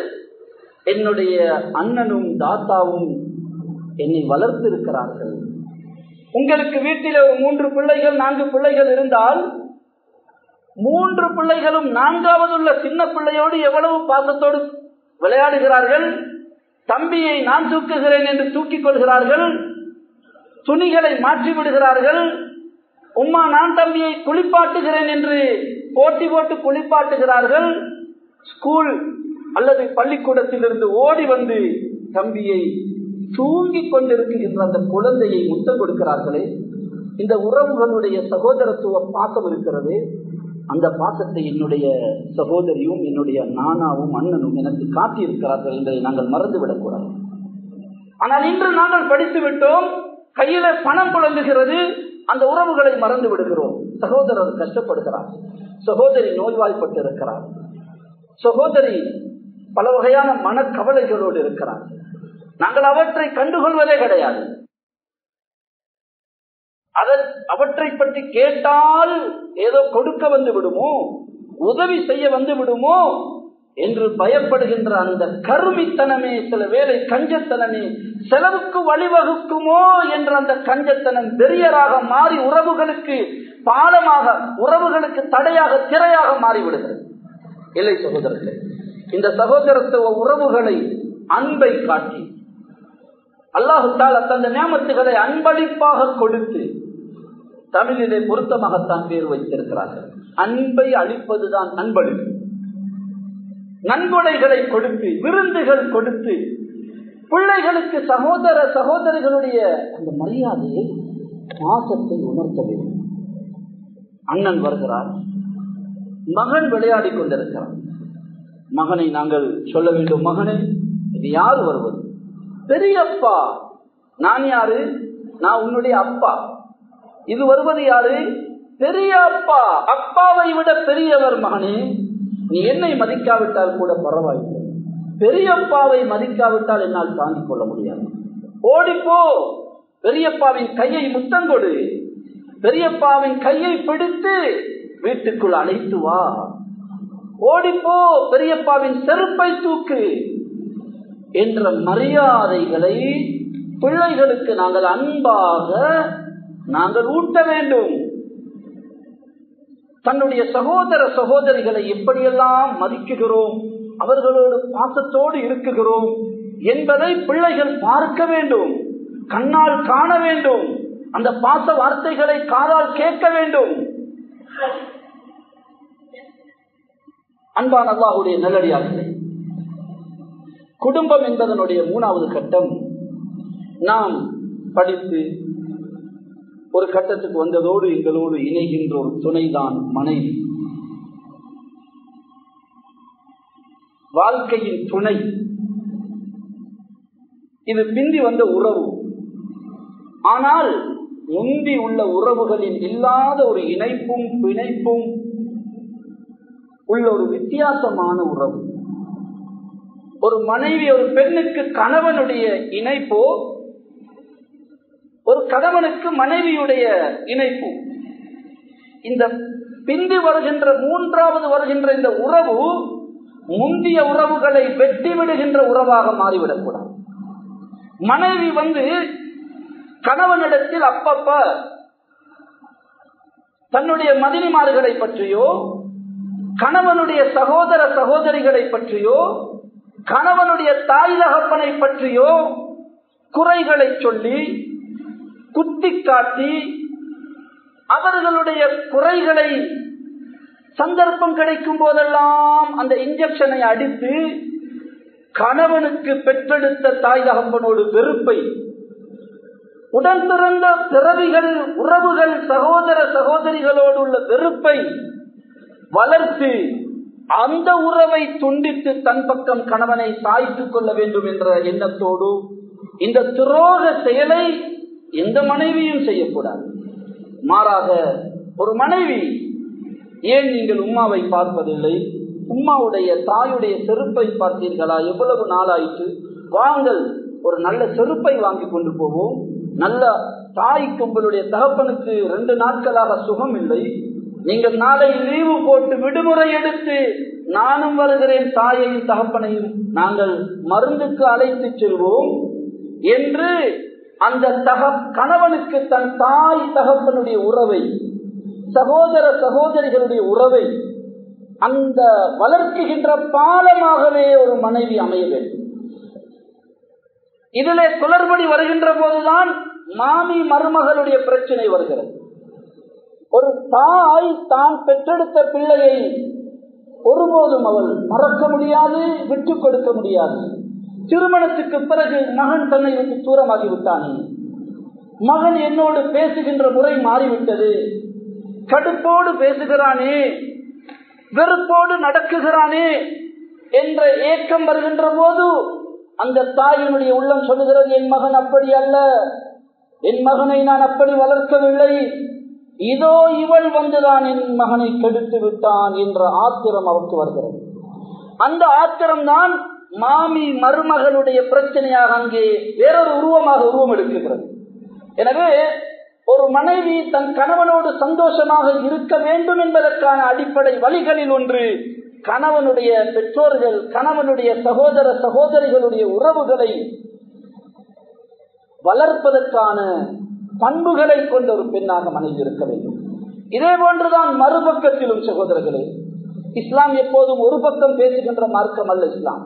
என்னுடைய அண்ணனும் தாத்தாவும் என்னை வளர்த்திருக்கிறார்கள். உங்களுக்கு வீட்டில் 3 பிள்ளைகள் 4 பிள்ளைகள் இருந்தால் 3 பிள்ளைகளும் 4வது உள்ள சின்ன பிள்ளையோடு எவ்வளவு பாசத்தோடு விளையாடுகிறார்கள். தம்பியை நான் தூக்குகிறேன் என்று தூக்கிக் கொள்கிறார்கள், துணிகளை மாற்றி விடுகிறார்கள். உம்மா நான் தம்பியை குளிப்பாட்டுகிறேன் என்று போட்டி போட்டு குளிப்பாட்டுகிறார்கள். ஸ்கூல் அல்லது பள்ளிக்கூடத்திலிருந்து ஓடி வந்து தம்பியை தூங்கிக் கொண்டிருக்கின்ற அந்த குழந்தையை முத்தம் கொடுக்கிறார்களே, இந்த உறவுகளுடைய சகோதரத்துவ பாசம் இருக்கிறது. அந்த பாசத்தை என்னுடைய சகோதரியும் என்னுடைய நானாவும் அண்ணனும் எனக்கு காட்டியிருக்கிறார்கள் என்பதை நாங்கள் மறந்துவிடக்கூடாது. ஆனால் இன்று நாங்கள் படித்து விட்டோம், கையில பணம் புழங்குகிறது, அந்த உறவுகளை மறந்து விடுகிறோம். சகோதரர் கஷ்டப்படுகிறார், சகோதரி நோய்வாய்ப்பட்டு இருக்கிறார், சகோதரி பல வகையான மனக்கவலைகளோடு இருக்கிறார். நாங்கள் அவற்றை கண்டுகொள்வதே கிடையாது. அவற்றை பற்றி கேட்டால் ஏதோ கொடுக்க வந்து விடுமோ, உதவி செய்ய வந்து விடுமோ என்று பயப்படுகின்ற அந்த கருமித்தனமே, சில வேளை கஞ்சத்தனமே செலவுக்கு வழிவகுக்குமோ என்ற அந்த கஞ்சத்தனம் வெறியராக மாறி உறவுகளுக்கு பாலமாக, உறவுகளுக்கு தடையாக, திரையாக மாறிவிடுகிறது. இல்லை சகோதரர்களே, இந்த சகோதரத்துவ உறவுகளை அன்பை காட்டி அல்லாஹ் தஆலா தந்த நியமத்துகளை அன்பளிப்பாக கொடுத்து தமிழிலே பொருத்தமாகத்தான் பேர் வைத்திருக்கிறார்கள். அன்பை அளிப்பதுதான் அன்பளிப்பு. நன்கொடைகளை கொடுத்து, விருந்துகள் கொடுத்து, பிள்ளைகளுக்கு சகோதர சகோதரிகளுடைய அந்த மரியாதையை, பாசத்தை உணர்த்த வேண்டும். அண்ணன் வருகிறார், மகன் விளையாடி கொண்டிருக்கிறார். மகனை நாங்கள் சொல்ல வேண்டும், மகனே இது யார் வருவது? பெரியப்பா. நான் யாரு? நான் உன்னுடைய அப்பா. இது வருவது யாரு? பெரிய அப்பா. அப்பாவை விட பெரியவர் மகனே. நீ என்னை மதிக்காவிட்டால் கூட பரவாயில்லை, பெரியப்பாவை மதிக்காவிட்டால் என்னால் தாங்கிக் கொள்ள முடியாது. ஓடிப்போ, பெரியப்பாவின் கையை முத்தங்கொடு, பெரியப்பாவின் கையை பிடித்து வீட்டுக்குள் அழைத்து வா, ஓடிப்போ, பெரியப்பாவின் செருப்பை தூக்கு என்ற மரியாதைகளை பிள்ளைகளுக்கு நாங்கள் அன்பாக நாங்கள் ஊட்ட வேண்டும். தன்னுடைய சகோதர சகோதரிகளை எப்படியெல்லாம் மதிக்குகிறோம், அவர்களோடு பாசத்தோடு இருக்குகிறோம் என்பதை பிள்ளைகள் பார்க்க வேண்டும், கண்ணால் காண வேண்டும், அந்த பாச வார்த்தைகளை காதால் கேட்க வேண்டும். அன்பான அல்லாஹ்வுடைய நல்லடியார்களே, குடும்பம் என்பதனுடைய 3வது கட்டம் நாம் படித்து ஒரு கட்டத்துக்கு வந்ததோடு எங்களோடு இணைகின்ற ஒரு துணைதான் மனைவி. வாழ்க்கையின் துணை இது பிந்தி வந்த உறவு. ஆனால் முந்தி உள்ள உறவுகளில் இல்லாத ஒரு இணைப்பும் பிணைப்பும் உள்ள ஒரு வித்தியாசமான உறவு. ஒரு மனைவி ஒரு பெண்ணுக்கு கணவனுடைய இணைப்போ, ஒரு கணவனுக்கு மனைவியுடைய இணைப்பு. இந்த பிந்தி வருகின்ற 3வது வருகின்ற இந்த உறவு முந்திய உறவுகளை வெட்டி விடுகின்ற உறவாக மாறிவிடக்கூடாது. மனைவி கணவனிடத்தில் அப்பப்ப தன்னுடைய மதினிமார்களை பற்றியோ, கணவனுடைய சகோதர சகோதரிகளை பற்றியோ, கணவனுடைய தாய் தகப்பனை பற்றியோ குறைகளை சொல்லி குத்தி காட்டி அவர்களுடைய குறைகளை சந்தர்ப்பம் கிடைக்கும் போதெல்லாம் அந்த இன்ஜெக்ஷனை அடித்து கணவனுக்கு பெற்றெடுத்த தாய் தகப்பனோடு வெறுப்பை, உடன் பிறந்த பிறவிகள் உறவுகள் சகோதர சகோதரிகளோடு உள்ள வெறுப்பை வளர்த்து அந்த உறவை துண்டித்து தன் பக்கம் கணவனை சாய்த்துக் கொள்ள வேண்டும் என்ற எண்ணத்தோடு இந்த துரோக செயலை எந்த மனைவியும் செய்யக்கூடாது. மாறாக ஒரு மனைவி, ஏன் நீங்கள் உம்மாவை பார்ப்பதில்லை, உம்மாவுடைய தாயுடைய செருப்பை பார்த்தீர்களா, எவ்வளவு நாளாயிற்று, வாங்கள் ஒரு நல்ல செருப்பை வாங்கி கொண்டு போவோம், நல்ல தாய்க்கு உங்களுடைய தகப்பனுக்கு 2 நாட்களாக சுகம் இல்லை, நீங்கள் நாளை லீவு போட்டு விடுமுறை எடுத்து நானும் வருகிறேன், தாயையும் தகப்பனையும் நாங்கள் மருந்துக்கு அழைத்து செல்வோம் என்று அந்த கணவனுக்கு தன் தாய் தகப்பனுடைய உறவை, சகோதர சகோதரிகளுடைய உறவை அந்த வளர்க்குகின்ற பாலமாகவே ஒரு மனைவி அமைய வேண்டும். இதிலே குளறுபடி வருகின்ற போதுதான் மாமி மருமகளுடைய பிரச்சனை வருகிறது. ஒரு தாய் தான் பெற்றெடுத்த பிள்ளையை ஒருபோதும் அவள் மறக்க முடியாது, விட்டுக் கொடுக்க முடியாது. திருமணத்துக்கு பிறகு மகன் தன்னை விட்டு தூரமாகி விட்டானே, மகன் என்னோடு பேசுகின்ற முறை மாறிவிட்டது, கடுப்போடு பேசுகிறானே, வெறுப்போடு நடக்குகிறானே என்ற ஏக்கம் வருகின்ற போது அந்த தாயினுடைய உள்ளம் சொல்லுகிறது, என் மகன் அப்படி அல்ல, என் மகனை நான் அப்படி வளர்க்கவில்லை, இதோ இவள் வந்துதான் என் மகனை கெடுத்து விட்டான் என்ற ஆத்திரம் அவருக்கு வருகிறது. அந்த ஆத்திரம்தான் மாமி மருமகளுடைய பிரச்சனையாக அங்கே வேறொரு உருவமாக உருவம் எடுக்கிறது. எனவே ஒரு மனைவி தன் கணவனோடு சந்தோஷமாக இருக்க வேண்டும் என்பதற்கான அடிப்படை வழிகளில் ஒன்று கணவனுடைய பெற்றோர்கள், கணவனுடைய சகோதர சகோதரிகளுடைய உறவுகளை வளர்ப்பதற்கான பண்புகளை கொண்ட ஒரு பெண்ணாக மனைவி இருக்க வேண்டும். இதே போன்றுதான் மறுபக்கத்திலும் சகோதரர்களே, இஸ்லாம் எப்போதும் ஒரு பக்கம் பேசுகின்ற மார்க்கம் அல்ல இஸ்லாம்,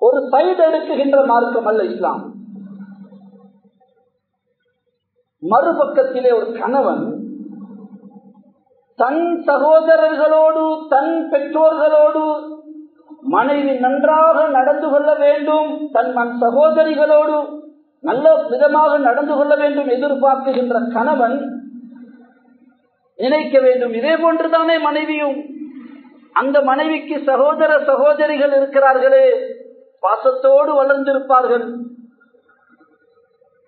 ஒரு சைடு எடுக்குகின்ற மார்க்கம் அல்ல இஸ்லாம். மறுபக்கத்திலே ஒரு கணவன் தன் சகோதரர்களோடு தன் பெற்றோர்களோடு மனைவி நன்றாக நடந்து கொள்ள வேண்டும், தன் சகோதரிகளோடு நல்ல விதமாக நடந்து கொள்ள வேண்டும் எதிர்பார்க்குகின்ற கணவன் நினைக்க வேண்டும், இதே போன்றுதானே மனைவியும். அந்த மனைவிக்கு சகோதர சகோதரிகள் இருக்கிறார்களே, பாசத்தோடு வளர்ந்திருப்பார்கள்,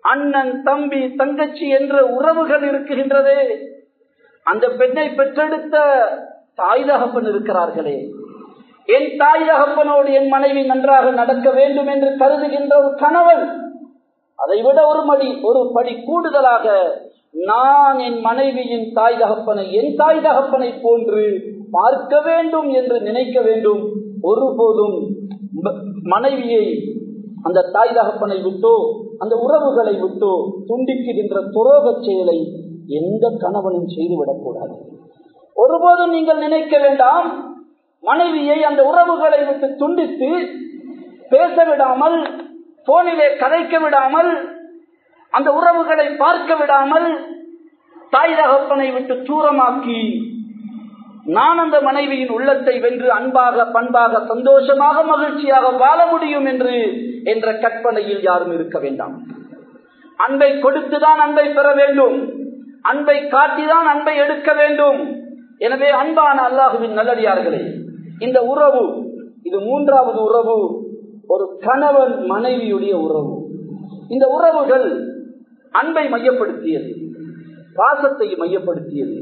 அண்ணன் தம்பி தங்கச்சி என்ற உறவுகள் இருக்குகின்றதே, அந்த பெண்ணை பெற்றெடுத்த தாய் தகப்பன் இருக்கிறார்களே, என் தாய் தகப்பனோடு என் மனைவி நன்றாக நடக்க வேண்டும் என்று கருதுகின்ற ஒரு கணவன் அதைவிட ஒரு படி கூடுதலாக நான் என் மனைவியின் தாய் தகப்பனை என் தாய் தகப்பனை போன்று பார்க்க வேண்டும் என்று நினைக்க வேண்டும். ஒருபோதும் மனைவியை அந்த தாய் தகப்பனை விட்டோ அந்த உறவுகளை விட்டோ துண்டிக்குகின்ற துரோக செயலை எந்த கணவனும் செய்துவிடக்கூடாது. ஒருபோதும் நீங்கள் நினைக்க வேண்டாம், மனைவியை அந்த உறவுகளை விட்டு துண்டித்து பேச விடாமல், போனிலே கதைக்க விடாமல், அந்த உறவுகளை பார்க்க விடாமல், தாய் தகப்பனை விட்டு தூரமாக்கி நான் அந்த மனைவியின் உள்ளத்தை வென்று அன்பாக பண்பாக சந்தோஷமாக மகிழ்ச்சியாக வாழ முடியும் என்ற கற்பனையில் யாரும் இருக்க வேண்டாம். அன்பை கொடுத்துதான் அன்பை பெற வேண்டும், அன்பை காட்டிதான் அன்பை எடுக்க வேண்டும். எனவே அன்பான அல்லாஹுவின் நல்லடியார்களே, இந்த உறவு இது மூன்றாவது உறவு, ஒரு கணவன் மனைவியுடைய உறவு. இந்த உறவுகள் அன்பை மையப்படுத்தியது, பாசத்தை மையப்படுத்தியது,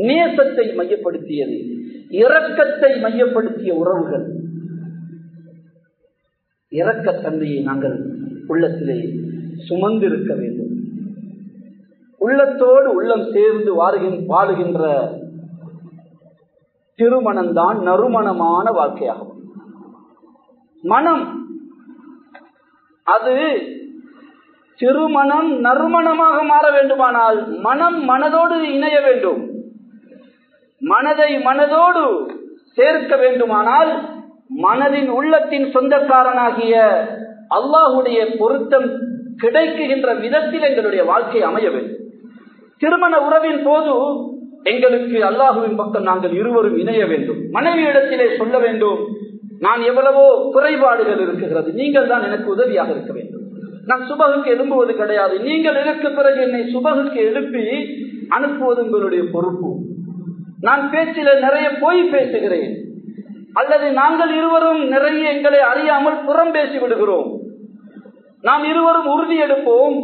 நேசத்தை மையப்படுத்தியது, இரக்கத்தை மையப்படுத்திய உறவுகள். இரக்கத்தன்மையை நாங்கள் உள்ளத்திலே சுமந்திருக்க வேண்டும். உள்ளத்தோடு உள்ளம் சேர்ந்து வாழுகின்ற திருமணம்தான் நறுமணமான வாழ்க்கையாகும். மனம் அது திருமணம் நறுமணமாக மாற வேண்டுமானால் மனம் மனதோடு இணைய வேண்டும். மனதை மனதோடு சேர்க்க வேண்டுமானால் மனதின் உள்ளத்தின் சொந்தக்காரனாகிய அல்லாஹுடைய பொருத்தம் கிடைக்குகின்ற விதத்தில் எங்களுடைய வாழ்க்கை அமைய வேண்டும். திருமண உறவின் போது எங்களுக்கு அல்லாஹுவின் பக்கம் நாங்கள் இருவரும் இணைய வேண்டும். மனைவியிடத்திலே சொல்ல வேண்டும், நான் எவ்வளவோ குறைபாடுகள் இருக்கிறது, நீங்கள் தான் எனக்கு உதவியாக இருக்க வேண்டும். நான் சுபகுக்கு எழும்புவது கிடையாது, நீங்கள் இதற்கு பிறகு என்னை சுபகுக்கு எழுப்பி அனுப்புவது உங்களுடைய பொறுப்பு. நான் பேச்சில நிறைய போய் பேசுகிறேன், அல்லது நாங்கள் இருவரும் நிறைய எங்களை அறியாமல் புறம் பேசி விடுகிறோம். நாம் இருவரும் உறுதி எடுப்போம்,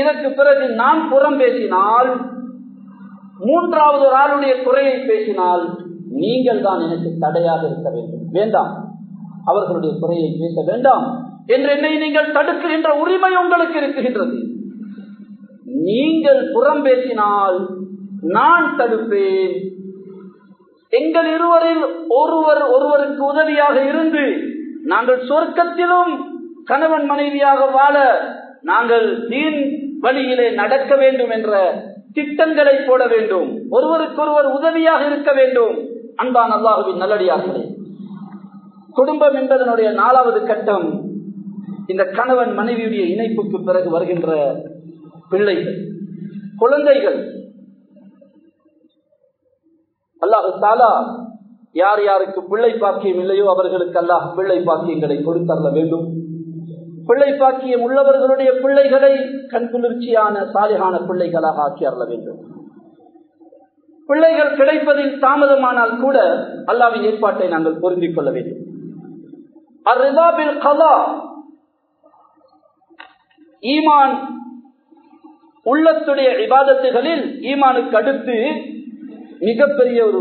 இதற்கு பிறகு நான் புறம் பேசினால், மூன்றாவது ஒரு ஆளுடைய குறையை பேசினால் நீங்கள் தான் எனக்கு தடையாக இருக்க வேண்டும். வேண்டாம், அவர்களுடைய குறையை பேச வேண்டாம் என்று என்னை நீங்கள் தடுக்குகின்ற உரிமை உங்களுக்கு இருக்குகின்றது. நீங்கள் புறம் பேசினால் நான் தடுப்பேன். எங்கள் இருவரில் ஒருவருக்கு உதவியாக இருந்து நாங்கள் சொர்க்கத்திலும் கணவன் மனைவியாக வாழ நாங்கள் தீன் வழியிலே நடக்க வேண்டும் என்ற திட்டங்களை போட வேண்டும். ஒருவருக்கொருவர் உதவியாக இருக்க வேண்டும். அன்பான அல்லாஹ்வின் நல்லடியார்களே, குடும்பம் என்பதனுடைய 4வது கட்டம் இந்த கணவன் மனைவியுடைய இணைப்புக்கு பிறகு வருகின்ற பிள்ளைகள், குழந்தைகள். அல்லாஹ் தஆலா யார் யாருக்கு பிள்ளை பாக்கியம் இல்லையோ அவர்களுக்கு அல்லாஹ் பிள்ளை பாக்கியங்களை கொடுத்தரல வேண்டும். பிள்ளை பாக்கியம் உள்ளவர்களுடைய பிள்ளைகளை கண்குளிர்ச்சியான சாலிகான பிள்ளைகளாக ஆக்கி அருள வேண்டும். பிள்ளைகள் கிடைப்பதில் தாமதமானால் கூட அல்லாஹ்வின் ஏற்பாட்டை நாங்கள் பொருந்திக் கொள்ள வேண்டும். அர்ரிதா பில் கலா, ஈமான் உள்ளத்துடைய இபாதத்துகளில் ஈமானுக்கு அடுத்து மிகப்பெரிய ஒரு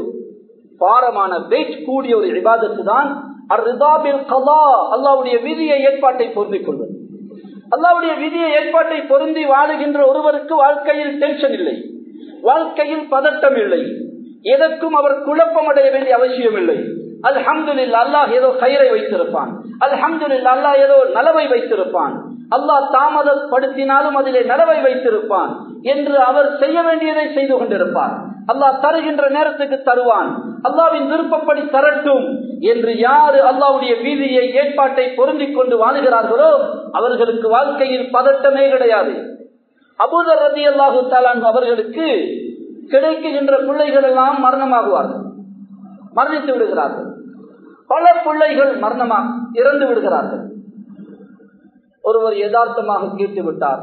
பாரமான வெயிட் கூடிய ஒரு இபாதத்து தான் அர்ரிதா பில் கலா, அல்லாஹ்வுடைய விதியை ஏற்பாட்டை பொருந்திக் கொள்வது. அல்லாஹ்வுடைய விதியை ஏற்பாட்டை பொருந்தி வாழுகின்ற ஒருவருக்கு வாழ்க்கையில் டென்ஷன் இல்லை, வாழ்க்கையில் பதட்டம் இல்லை, எதற்கும் அவர் குழப்பம் அடைய வேண்டிய அவசியம் இல்லை. அல்ஹம்துலில்லாஹ், அல்லாஹ் ஏதோ கயிறை வைத்திருப்பான், அல்ஹம்துலில்லாஹ் அல்லாஹ் ஏதோ நலவை வைத்திருப்பான், அல்லாஹ் தாமதப்படுத்தினாலும் அதிலே நலவை வைத்திருப்பான் என்று அவர் செய்ய வேண்டியதை செய்து கொண்டிருப்பார். அல்லாஹ் தருகின்ற நேரத்துக்கு தருவான், அல்லாஹ்வின் விருப்பப்படி தரட்டும் என்று யாரு அல்லாஹ்வுடைய விதியை ஏற்பாட்டை பொருந்திக் கொண்டு வாழுகிறார்களோ அவர்களுக்கு வாழ்க்கையில் பதட்டமே கிடையாது. அபூதர் ரலியல்லாஹு தஆலா அவர்களுக்கு கிடைக்கின்ற பிள்ளைகள் எல்லாம் மரணமாகுவார்கள், மரணித்து விடுகிறார்கள். பல பிள்ளைகள் மரணமாக இறந்து விடுகிறார்கள். ஒருவர் யதார்த்தமாக கேட்டு விட்டார்,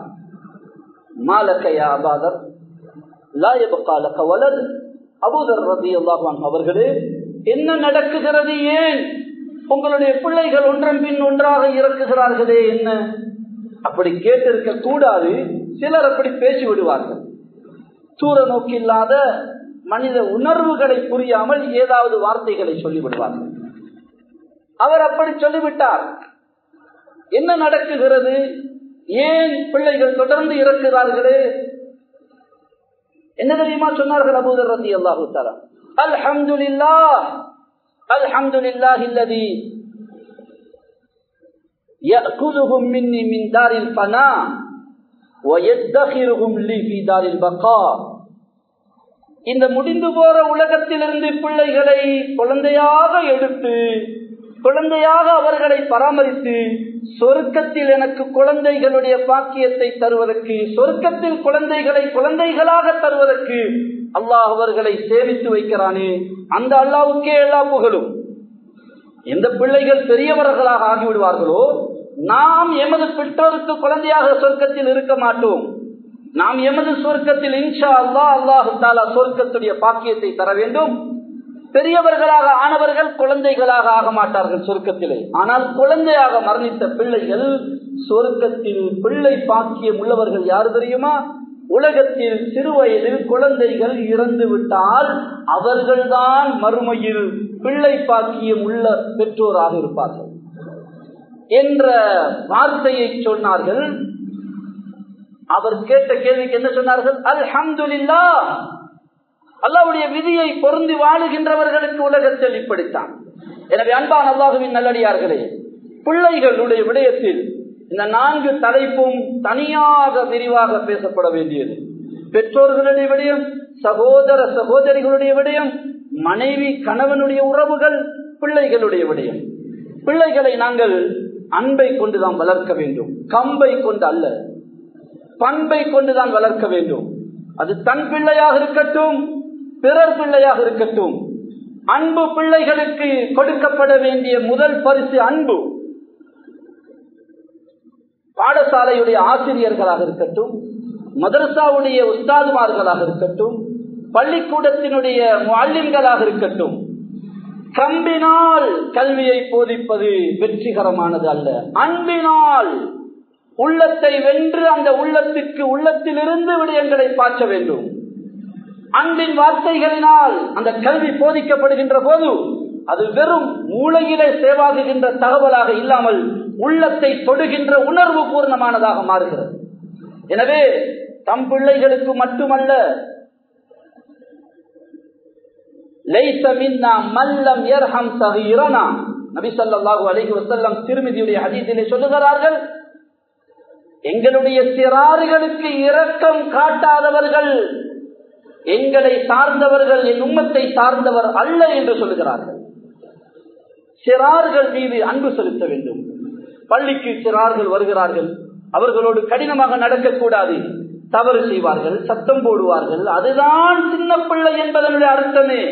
மாலக்கையா அபாதர் லா யப்கா லக வலத். அபூதர் ரலியல்லாஹு அன்ஹு அவர்களே, என்ன நடக்குகிறது, ஏன் உங்களுடைய பிள்ளைகள் ஒன்றன் பின் ஒன்றாக இறக்குகிறார்களே என்ன? அப்படி கேட்டிருக்க கூடாது. சிலர் அப்படி பேசி விடுவார்கள். தூர நோக்கில்லாத மனித உணர்வுகளை புரியாமல் ஏதாவது வார்த்தைகளை சொல்லிவிடுவார்கள். அவர் அப்படி சொல்லிவிட்டார். என்ன நடக்குகிறது, ஏன் பிள்ளைகள் தொடர்ந்து இறக்கிறார்களே? என்ன தெரியுமா சொன்னார்கள் அபூ தர் ரலியல்லாஹு தஆலா, அல்ஹம்துலில்லாஹ் அல்ஹம்துலில்லாஹி அல்லதி يأخذهم مني من دار الفناء ويدخرهم لي في دار البقاء. இந்த முடிந்து போற உலகத்திலிருந்து பிள்ளைகளை குழந்தையாக எடுத்து குழந்தையாக அவர்களை பராமரித்து சொர்க்கத்தில் எனக்கு குழந்தைகளுடைய பாக்கியத்தை தருவதற்கு, சொர்க்கத்தில் குழந்தைகளை குழந்தைகளாக தருவதற்கு அல்லாஹ் அவர்களை சேமித்து வைக்கிறானே, அந்த அல்லாஹ்வுக்கே எல்லா புகழும். எந்த பிள்ளைகள் பெரியவர்களாக ஆகிவிடுவார்களோ, நாம் எமது பெற்றோருக்கு குழந்தையாக சொர்க்கத்தில் இருக்க மாட்டோம். நாம் எமது சொர்க்கத்தில் இன்ஷா அல்லாஹ் அல்லாஹு தஆலா சொர்க்கத்துடைய பாக்கியத்தை தர வேண்டும். பெரியவர்களாக ஆனவர்கள் குழந்தைகளாக ஆக மாட்டார்கள் சொர்க்கத்திலே. ஆனால் குழந்தையாக மரணித்த பிள்ளைகள் சொர்க்கத்தில் பிள்ளை பாக்கியம் உள்ளவர்கள் யாரு தெரியுமா? உலகத்தில் சிறு வயதில் குழந்தைகள் இறந்து விட்டால் அவர்கள்தான் மறுமையில் பிள்ளை பாக்கியம் உள்ள பெற்றோராக இருப்பார்கள் என்ற வார்த்தையை சொன்னார்கள். அவர் கேட்ட கேள்விக்கு என்ன சொன்னார்கள்? அல்ஹம்துலில்லாஹ், அல்லாஹ்வுடைய விதியை பொருந்தி வாழுகின்றவர்களுக்கு உலகத்தில் இப்படித்தான். எனவே அன்பான அல்லாஹ்வின் நல்லடியார்களே, பிள்ளைகளுடைய விடயத்தில் இந்த 4 தலைப்பும் தனியாக விரிவாக பேசப்பட வேண்டியது. பெற்றோர்களுடைய விடயம், சகோதர சகோதரிகளுடைய விடயம், மனைவி கணவனுடைய உறவுகள், பிள்ளைகளுடைய விடயம். பிள்ளைகளை நாங்கள் அன்பை கொண்டுதான் வளர்க்க வேண்டும், கம்பை கொண்டு அல்ல, பண்பை கொண்டுதான் வளர்க்க வேண்டும். அது தன் பிள்ளையாக இருக்கட்டும், பிறர் பிள்ளையாக இருக்கட்டும். அன்பு பிள்ளைகளுக்கு கொடுக்கப்பட வேண்டிய முதல் பரிசு அன்பு. பாடசாலையுடைய ஆசிரியர்களாக இருக்கட்டும், மதரசாவுடைய உஸ்தாதுமார்களாக இருக்கட்டும், பள்ளிக்கூடத்தினுடைய முஅல்லிம்களாக இருக்கட்டும், கம்பினால் கல்வியை போதிப்பது வெற்றிகரமானது அல்ல. அன்பினால் உள்ளத்தை வென்று அந்த உள்ளத்துக்கு உள்ளத்திலிருந்து விடயங்களை பாய்ச்ச வேண்டும். அன்பின் வார்த்தைகளினால் அந்த கல்வி போதிக்கப்படுகின்ற போது அது வெறும் மூளையிலே சேவாகுகின்ற தகவலாக இல்லாமல் உள்ளத்தை தொடுகின்ற உணர்வு பூர்ணமானதாக மாறுகிறது. எனவே தம் பிள்ளைகளுக்கு மட்டுமல்ல, லைஸ மின்னா மல்லம் யர்ஹம் ஸகீரனா, நபி ஸல்லல்லாஹு அலைஹி வஸல்லம் திர்மிதியுடைய ஹதீஸிலே சொல்லுகிறார்கள், எங்களுடைய சிறார்களுக்கு இரக்கம் காட்டாதவர்கள் எங்களை சார்ந்தவர்கள், என் உம்மத்தை சார்ந்தவர் அல்ல என்று சொல்லுகிறார்கள். சிறார்கள் மீது அன்பு செலுத்த வேண்டும். பள்ளிக்கு சிறார்கள் வருகிறார்கள், அவர்களோடு கடினமாக நடக்கக்கூடாது. தவறு செய்வார்கள், சத்தம் போடுவார்கள், அதுதான் சின்ன பிள்ளை என்பதனுடைய அர்த்தமே.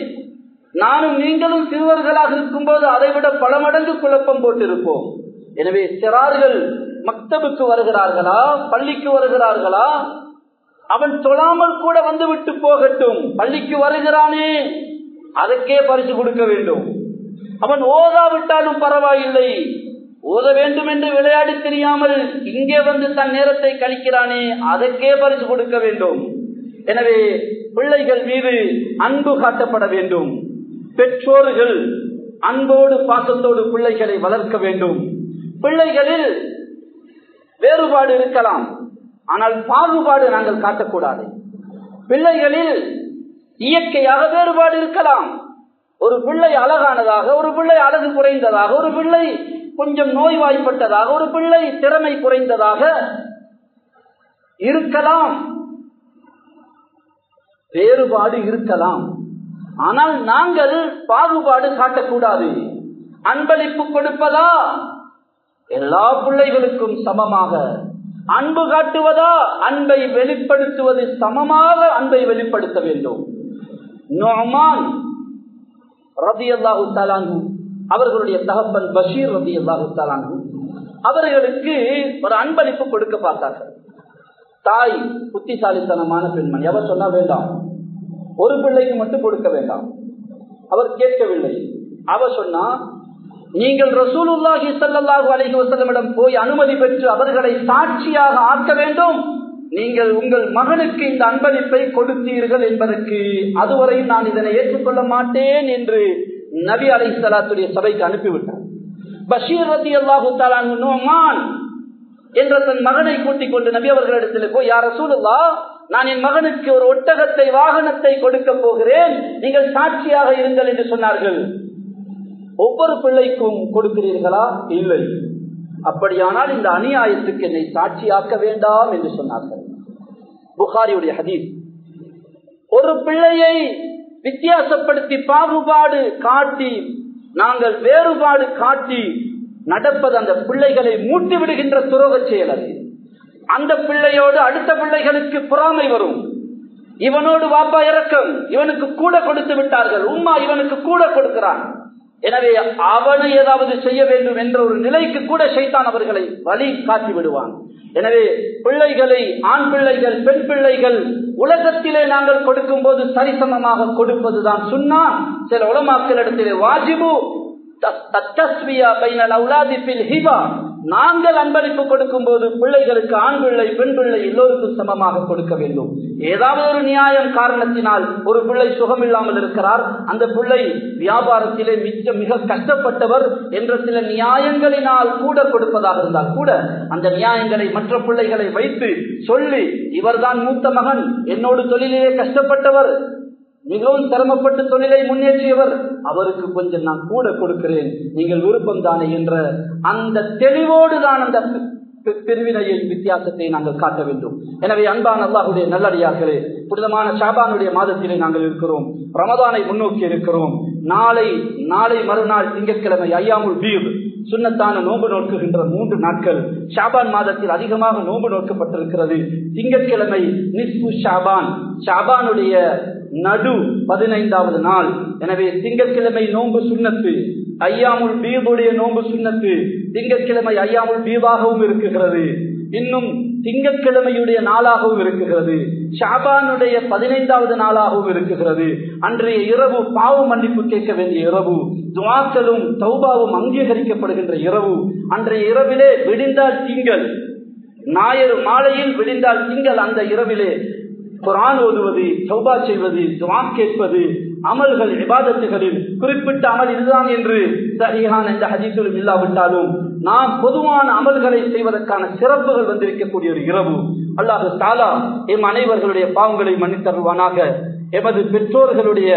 நானும் நீங்களும் சிறுவர்களாக இருக்கும் போது அதைவிட பல மடங்கு குழப்பம் போட்டிருப்போம். எனவே சிறார்கள் மக்தபுக்கு வருகிறார்களா, பள்ளிக்கு வருகிறார்களா, அவன் தொழாமல் கூட வந்துவிட்டு போகட்டும், பள்ளிக்கு வருகிறானே அதற்கே பரிசு கொடுக்க வேண்டும். அவன் ஓதாவிட்டாலும் பரவாயில்லை, ஓத வேண்டும் என்று விளையாடி தெரியாமல் இங்கே வந்து தன் நேரத்தை கழிக்கிறானே அதற்கே பரிசு கொடுக்க வேண்டும். எனவே பிள்ளைகள் மீது அன்பு காட்டப்பட வேண்டும். பெற்றோர்கள் அன்போடு பாசத்தோடு பிள்ளைகளை வளர்க்க வேண்டும். பிள்ளைகளில் வேறுபாடு இருக்கலாம், ஆனால் பாகுபாடு நாங்கள் காட்டக்கூடாது. பிள்ளைகளில் இயற்கையாக வேறுபாடு இருக்கலாம். ஒரு பிள்ளை அழகானதாக, ஒரு பிள்ளை அழகு குறைந்ததாக, ஒரு பிள்ளை கொஞ்சம் நோய்வாய்ப்பட்டதாக, ஒரு பிள்ளை திறமை குறைந்ததாக இருக்கலாம். வேறுபாடு இருக்கலாம், ஆனால் நாங்கள் பாகுபாடு காட்டக்கூடாது. அன்பளிப்பு கொடுப்பதா எல்லா பிள்ளைகளுக்கும் சமமாக, அன்பு காட்டுவதா அன்பை வெளிப்படுத்துவது சமமாக அன்பை வெளிப்படுத்த வேண்டும். நுஅமான் ரலியல்லாஹு தஆலா அன்ஹு அவர்களுடைய தகப்பன் பஷீர் ரலியல்லாஹு தஆலா அன்ஹு அவர்களுக்கு ஒரு அன்பளிப்பு கொடுக்க பார்த்தார்கள். தாய் புத்திசாலித்தனமான பெண்மணி, அவர் சொன்னா வேண்டாம், ஒரு பிள்ளைக்கு மட்டும் கொடுக்க வேண்டாம். அவர் கேட்கவில்லை. அவர் சொன்னா, நீங்கள் ரசூலுல்லாஹி ஸல்லல்லாஹு அலைஹி வஸல்லமிடம் போய் அனுமதி பெற்று அவர்களை சாட்சியாக ஆக்க வேண்டும். நீங்கள் உங்கள் மகனுக்கு இந்த அன்பளிப்பை கொடுத்தீர்கள் என்பதற்கு அதுவரை நான் இதனை ஏற்றுக்கொள்ள மாட்டேன் என்று நபி அலைஹிஸ்ஸலாத்துடைய சபைக்கு அனுப்பிவிட்டார். பஷீர் ரலியல்லாஹு தஆலா அன்ஹு நுஅமான் என்ற தன் மகனை கூட்டிக் கொண்டு நபி அவர்களிடத்தில் போய், யா ரசூலுல்லாஹ், நான் என் மகனுக்கு ஒரு ஒட்டகத்தை, வாகனத்தை கொடுக்க போகிறேன், நீங்கள் சாட்சியாக இருங்கள் என்று சொன்னார்கள். ஒவ்வொரு பிள்ளைக்கும் கொடுக்கிறீர்களா? இல்லை. அப்படியானால் இந்த அநியாயத்துக்கு என்னை சாட்சியாக்க வேண்டாம் என்று சொன்னார்கள். புகாரியுடைய ஹதீஸ். ஒரு பிள்ளையை வித்தியாசப்படுத்தி பாகுபாடு காட்டி, நாங்கள் வேறுபாடு காட்டி நடப்பது அந்த பிள்ளைகளை மூட்டி விடுகின்ற துரோக செயல். அது அந்த பிள்ளையோடு அடுத்த பிள்ளைகளுக்கு பொறாமை வரும். இவனோடு வாப்பா இறக்கம், இவனுக்கு கூட கொடுத்து விட்டார்கள், உம்மா இவனுக்கு கூட கொடுக்கிறான், எனவே அவனை ஏதாவது செய்ய வேண்டும் என்ற ஒரு நிலைக்கு கூட ஷைத்தான் அவர்களை வழி காட்டி விடுவான். எனவே பிள்ளைகளை, ஆண் பிள்ளைகள், பெண் பிள்ளைகள் உலகத்திலே நாங்கள் கொடுக்கும் போது சரிசமமாக கொடுப்பதுதான் சுன்னா. சில உலமாக்களிடத்திலே வாஜிபு தஸ்வியா பைனல் அவுலாதி ஃபில் ஹிபா, நாங்கள் அன்பளிப்பு கொடுக்கும் போது பிள்ளைகளுக்கு ஆண் பிள்ளை, பெண் பிள்ளை எல்லோருக்கும் சமமாக கொடுக்க வேண்டும். ஏதாவது ஒரு நியாயம் காரணத்தினால் ஒரு பிள்ளை சுகம் இல்லாமல் இருக்கிறார், அந்த பிள்ளை வியாபாரத்திலே மிக கஷ்டப்பட்டவர் என்ற சில நியாயங்களினால் கூட கொடுப்பதாக இருந்தால் கூட அந்த நியாயங்களை மற்ற பிள்ளைகளை வைத்து சொல்லி, இவர்தான் மூத்த மகன், என்னோடு தொழிலிலே கஷ்டப்பட்டவர், மிகவும் சிரமப்பட்டு தொழிலை முன்னேற்றியவர், அவருக்கு கொஞ்சம் நான் கூட கொடுக்கிறேன், நீங்கள் விருப்பம் தானே என்ற அந்த தெளிவோடு தான் அந்த பிரிவினையில் வித்தியாசத்தை நாங்கள் காட்ட வேண்டும். எனவே அன்பான அல்லாஹ்வுடைய நல்லடியார்களே, புனிதமான ஷாபானுடைய மாதத்திலே நாங்கள் இருக்கிறோம், ரமதானை முன்னோக்கி இருக்கிறோம். நாளை மறுநாள் திங்கட்கிழமை ஐயாமுல் பீத், சுன்னத்தான நோன்பு நோக்குகின்ற 3 நாட்கள் ஷாபான் மாதத்தில் அதிகமாக நோன்பு நோக்கப்பட்டிருக்கிறது. திங்கட்கிழமை நிஸ்பு ஷாபான், ஷாபானுடைய நடு 15வது நாள். எனவே திங்கட்கிழமை நோன்பு சுன்னத்து, ஐயாமுல் பீதுடைய நோன்பு சுன்னத்து, திங்கட்கிழமை ஐயாமுல் பீதாகவும் இருக்குகிறது, இன்னும் திங்கட்கிழமையுடைய நாளாகவும் இருக்குகிறது, ஷாபானுடைய 15வது நாளாகவும் இருக்குகிறது. அன்றைய இரவு பாவ மன்னிப்பு கேட்க வேண்டிய இரவு, துஆக்களும் தௌபாவும் அங்கீகரிக்கப்படுகின்ற இரவு. அன்றைய இரவிலே விடிந்தால் திங்கள், ஞாயிறு மாலையில் விடிந்தால் திங்கள், அந்த இரவிலே குர்ஆன் ஓதுவது, தௌபா செய்வது, துஆ கேட்பது, அமல்கள், இபாதத்துகளில் குறிப்பிட்ட அமல் இதுதான் என்று சரியான இந்த ஹதீஸிலும் இல்லாவிட்டாலும் நாம் பொதுவான அமல்களை செய்வதற்கான சிறப்புகள் வந்திருக்கக்கூடிய ஒரு இரவு. அல்லாஹ் தஆலா எம் அனைவர்களுடைய பாவங்களை மன்னித்தருள்வானாக. எமது பெற்றோர்களுடைய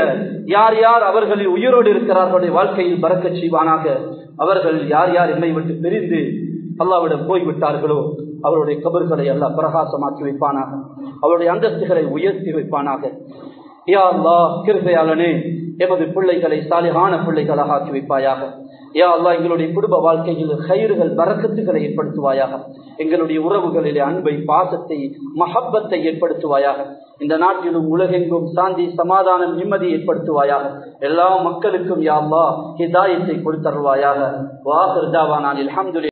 யார் யார் அவர்களில் உயிரோடு இருக்கிறார்களுடைய வாழ்க்கையில் பரக்கத் செய்வானாக. அவர்கள் யார் யார் எம்மை விட்டு பிரிந்து அல்லாஹ்விடம் போய்விட்டார்களோ அவருடைய கபர்களை அல்லாஹ் பிரகாசமாக்கி வைப்பானாக, அவருடைய அந்தஸ்துகளை உயர்த்தி வைப்பானாக. யா அல்லாஹ் கிருபையாளனே, எமது பிள்ளைகளை சாலிஹான பிள்ளைகளாக ஆக்கி வைப்பாயாக. யா அல்லாஹ் எங்களுடைய குடும்ப வாழ்க்கையில் கைறுகள், பரக்கத்துகளை ஏற்படுத்துவாயாக. எங்களுடைய உறவுகளிலே அன்பை, பாசத்தை, மஹப்பத்தை ஏற்படுத்துவாயாக. இந்த நாட்டிலும் உலகெங்கும் சாந்தி, சமாதானம், நிம்மதி ஏற்படுத்துவாயாக. எல்லா மக்களுக்கும் யா அல்லாஹ் ஹிதாயத்தை கொடுத்தருள்வாயாக. வாஹிர் தாவானா அல்ஹம்துலில்லாஹ்.